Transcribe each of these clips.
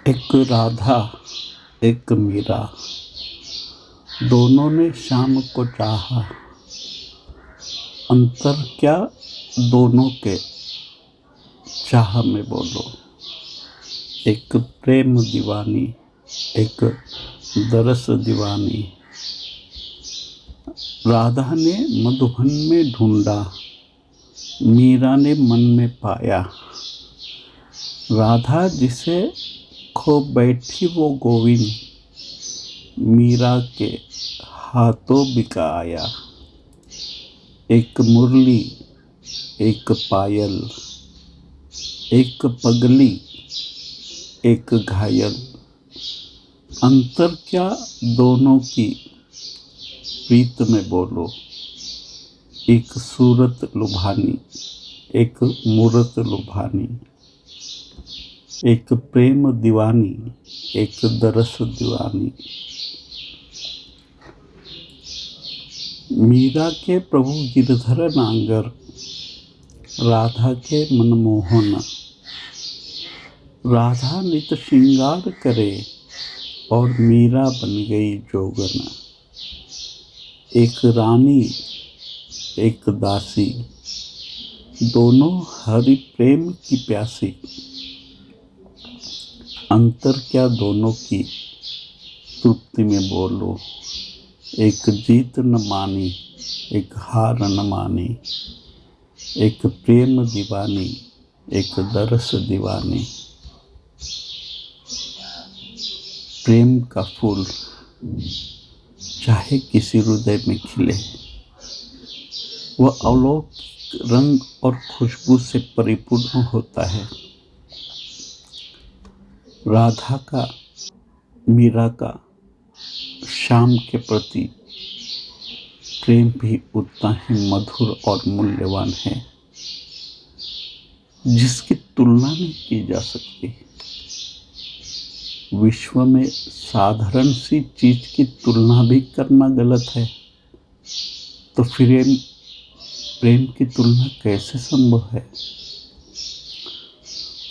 एक राधा एक मीरा, दोनों ने शाम को चाहा। अंतर क्या दोनों के चाह में बोलो। एक प्रेम दीवानी, एक दरस दीवानी। राधा ने मधुबन में ढूंढा, मीरा ने मन में पाया। राधा जिसे खो बैठी वो गोविंद, मीरा के हाथों बिका आया। एक मुरली, एक पायल, एक पगली, एक घायल। अंतर क्या दोनों की प्रीत में बोलो। एक सूरत लुभानी, एक मूरत लुभानी। एक प्रेम दीवानी, एक दरस दीवानी। मीरा के प्रभु गिरधर नांगर, राधा के मनमोहन। राधा नित श्रृंगार करे और मीरा बन गई जोगन। एक रानी एक दासी, दोनों हरि प्रेम की प्यासी। अंतर क्या दोनों की तृप्ति में बोलो। एक जीत न मानी, एक हार न मानी। एक प्रेम दीवानी, एक दरस दीवानी। प्रेम का फूल चाहे किसी हृदय में खिले, वह अलौकिक रंग और खुशबू से परिपूर्ण होता है। राधा का, मीरा का श्याम के प्रति प्रेम भी उतना ही मधुर और मूल्यवान है, जिसकी तुलना नहीं की जा सकती। विश्व में साधारण सी चीज की तुलना भी करना गलत है, तो फिर प्रेम की तुलना कैसे संभव है।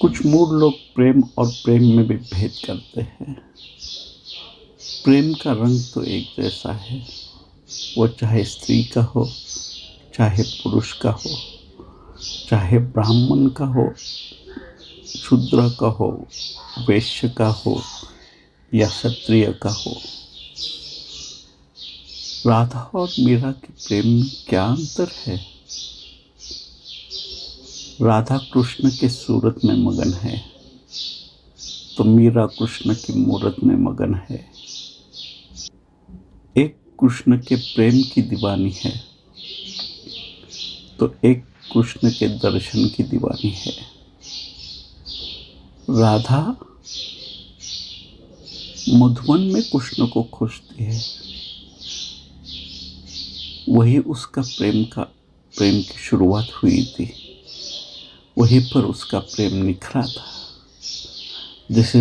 कुछ मूढ़ लोग प्रेम और प्रेम में भी भेद करते हैं। प्रेम का रंग तो एक जैसा है, वो चाहे स्त्री का हो, चाहे पुरुष का हो, चाहे ब्राह्मण का हो, शूद्र का हो, वैश्य का हो या क्षत्रिय का हो। राधा और मीरा के प्रेम में क्या अंतर है। राधा कृष्ण के सूरत में मगन है, तो मीरा कृष्ण की मूरत में मगन है। एक कृष्ण के प्रेम की दीवानी है, तो एक कृष्ण के दर्शन की दीवानी है। राधा मधुबन में कृष्ण को खोजती है, वही उसका प्रेम की शुरुआत हुई थी, वहीं पर उसका प्रेम निखरा था। जैसे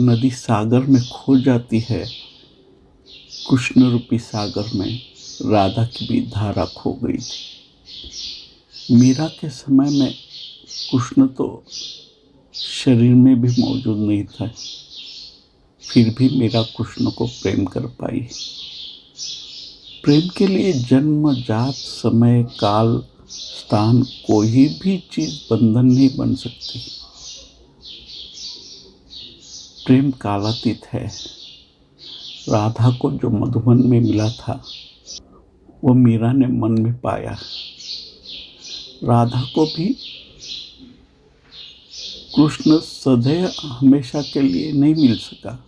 नदी सागर में खो जाती है, कृष्ण रूपी सागर में राधा की भी धारा खो गई थी। मीरा के समय में कृष्ण तो शरीर में भी मौजूद नहीं था, फिर भी मीरा कृष्ण को प्रेम कर पाई। प्रेम के लिए जन्म, जात, समय, काल, स्थान, कोई भी चीज बंधन नहीं बन सकती। प्रेम कालातीत है। राधा को जो मधुबन में मिला था, वो मीरा ने मन में पाया। राधा को भी कृष्ण सदैव हमेशा के लिए नहीं मिल सका।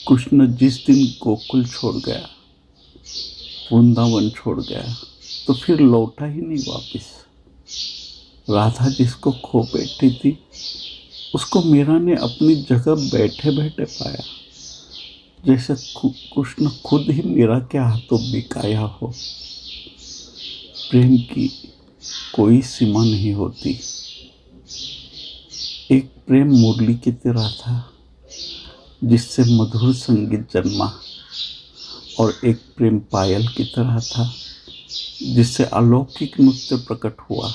कृष्ण जिस दिन गोकुल छोड़ गया, वृंदावन छोड़ गया, तो फिर लौटा ही नहीं वापस। राधा जिसको खो बैठी थी, उसको मीरा ने अपनी जगह बैठे बैठे पाया, जैसे कृष्ण खुद ही मीरा के हाथों बिकाया हो। प्रेम की कोई सीमा नहीं होती। एक प्रेम मुरली की तरह था, जिससे मधुर संगीत जन्मा, और एक प्रेम पायल की तरह था, जिससे अलौकिक नृत्य प्रकट हुआ।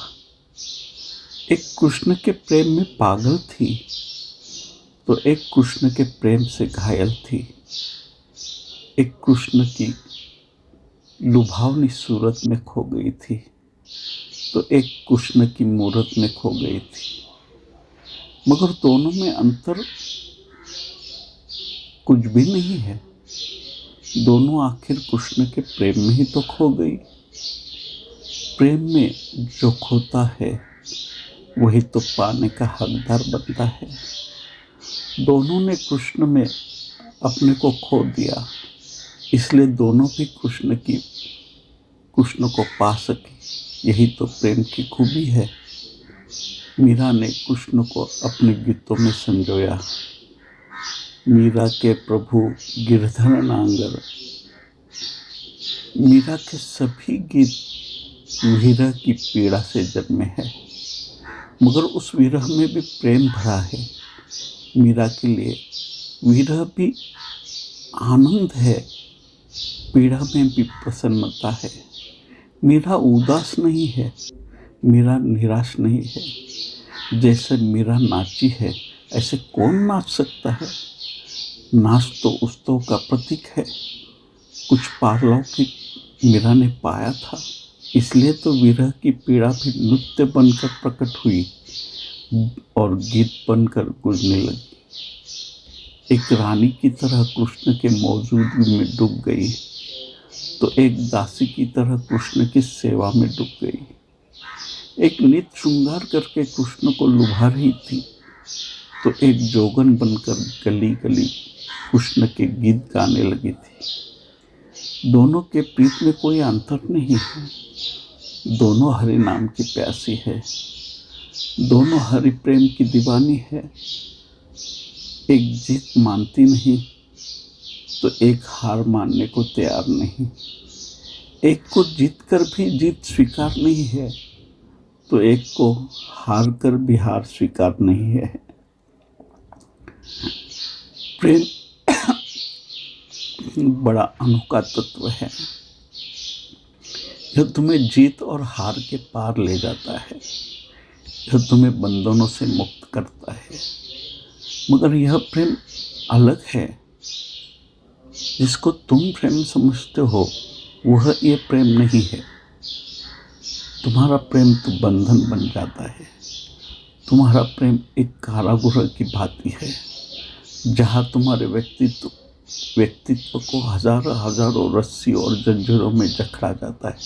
एक कृष्ण के प्रेम में पागल थी, तो एक कृष्ण के प्रेम से घायल थी, एक कृष्ण की लुभावनी सूरत में खो गई थी, तो एक कृष्ण की मूरत में खो गई थी। मगर दोनों में अंतर कुछ भी नहीं है। दोनों आखिर कृष्ण के प्रेम में ही तो खो गई। प्रेम में जो खोता है वही तो पाने का हकदार बनता है। दोनों ने कृष्ण में अपने को खो दिया, इसलिए दोनों भी कृष्ण को पा सके। यही तो प्रेम की खूबी है। मीरा ने कृष्ण को अपने गीतों में संजोया। मीरा के प्रभु गिरधर नांगर। मीरा के सभी गीत विरह की पीड़ा से जन्मे हैं, मगर उस विरह में भी प्रेम भरा है। मीरा के लिए विरह भी आनंद है, पीड़ा में भी प्रसन्नता है। मीरा उदास नहीं है, मीरा निराश नहीं है। जैसे मीरा नाची है, ऐसे कौन नाच सकता है? नाच तो उत्सव का प्रतीक है। कुछ पारलौकिक मीरा ने पाया था, इसलिए तो विरह की पीड़ा भी नृत्य बनकर प्रकट हुई और गीत बनकर गूंजने लगी। एक रानी की तरह कृष्ण के मौजूदगी में डूब गई, तो एक दासी की तरह कृष्ण की सेवा में डूब गई। एक नित्य श्रृंगार करके कृष्ण को लुभा रही थी, तो एक जोगन बनकर गली गली कृष्ण के गीत गाने लगी थी। दोनों के प्रीत में कोई अंतर नहीं है। दोनों हरि नाम की प्यासी है, दोनों हरि प्रेम की दीवानी है। एक जीत मानती नहीं तो एक हार मानने को तैयार नहीं। एक को जीत कर भी जीत स्वीकार नहीं है, तो एक को हार कर भी हार स्वीकार नहीं है। प्रेम बड़ा अनोखा तत्व है। यह तुम्हें जीत और हार के पार ले जाता है, यह तुम्हें बंधनों से मुक्त करता है। मगर यह प्रेम अलग है। जिसको तुम प्रेम समझते हो वह ये प्रेम नहीं है। तुम्हारा प्रेम तो बंधन बन जाता है। तुम्हारा प्रेम एक कारागृह की भांति है, जहाँ तुम्हारे व्यक्तित्व को हजारों रस्सी और जंजीरों में जकड़ा जाता है।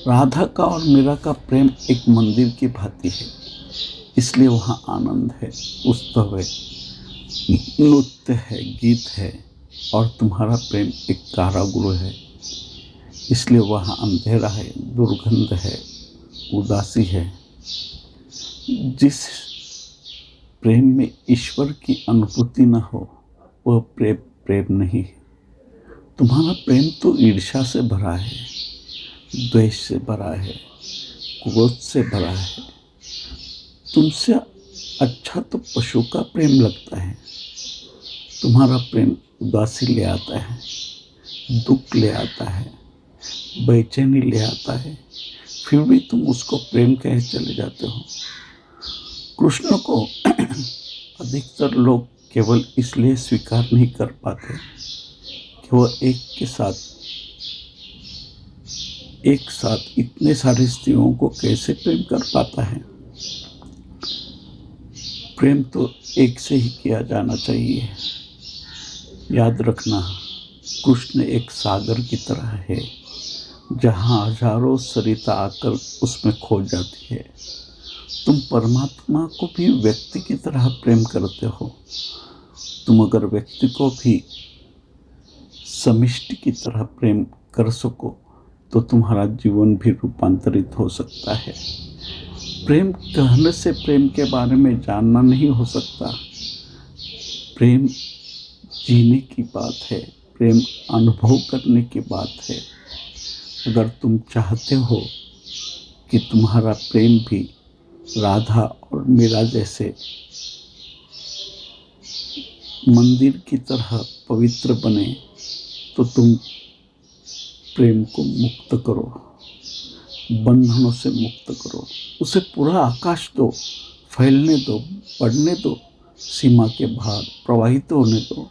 राधा का और मीरा का प्रेम एक मंदिर की भांति है, इसलिए वहाँ आनंद है, उत्सव है, नृत्य है, गीत है। और तुम्हारा प्रेम एक कारागृह है, इसलिए वहाँ अंधेरा है, दुर्गंध है, उदासी है। जिस प्रेम में ईश्वर की अनुभूति न हो वह प्रेम नहीं है। तुम्हारा प्रेम तो ईर्ष्या से भरा है, द्वेष से भरा है, क्रोध से भरा है। तुमसे अच्छा तो पशु का प्रेम लगता है। तुम्हारा प्रेम उदासी ले आता है, दुख ले आता है, बेचैनी ले आता है, फिर भी तुम उसको प्रेम कहे चले जाते हो। कृष्ण को अधिकतर लोग केवल इसलिए स्वीकार नहीं कर पाते कि वह एक साथ इतने सारे स्त्रियों को कैसे प्रेम कर पाता है। प्रेम तो एक से ही किया जाना चाहिए। याद रखना, कृष्ण एक सागर की तरह है, जहाँ हजारों सरिता आकर उसमें खो जाती है। तुम परमात्मा को भी व्यक्ति की तरह प्रेम करते हो। तुम अगर व्यक्ति को भी समिष्टि की तरह प्रेम कर सको तो तुम्हारा जीवन भी रूपांतरित हो सकता है। प्रेम कहने से प्रेम के बारे में जानना नहीं हो सकता। प्रेम जीने की बात है, प्रेम अनुभव करने की बात है। अगर तुम चाहते हो कि तुम्हारा प्रेम भी राधा और मीरा जैसे मंदिर की तरह पवित्र बने, तो तुम प्रेम को मुक्त करो, बंधनों से मुक्त करो, उसे पूरा आकाश दो, फैलने दो, बढ़ने दो, सीमा के बाहर प्रवाहित होने दो।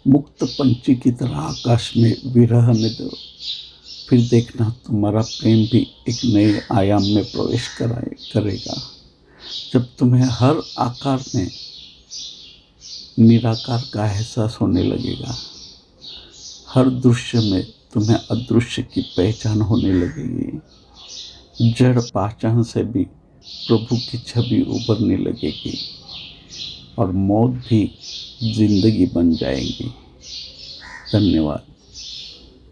मुक्त पंछी की तरह आकाश में विहरने दो। फिर देखना तुम्हारा प्रेम भी एक नए आयाम में प्रवेश करेगा, जब तुम्हें हर आकार में निराकार का एहसास होने लगेगा। हर दृश्य में तुम्हें अदृश्य की पहचान होने लगेगी। जड़ पहचान से भी प्रभु की छवि उभरने लगेगी और मौत भी जिंदगी बन जाएगी। धन्यवाद।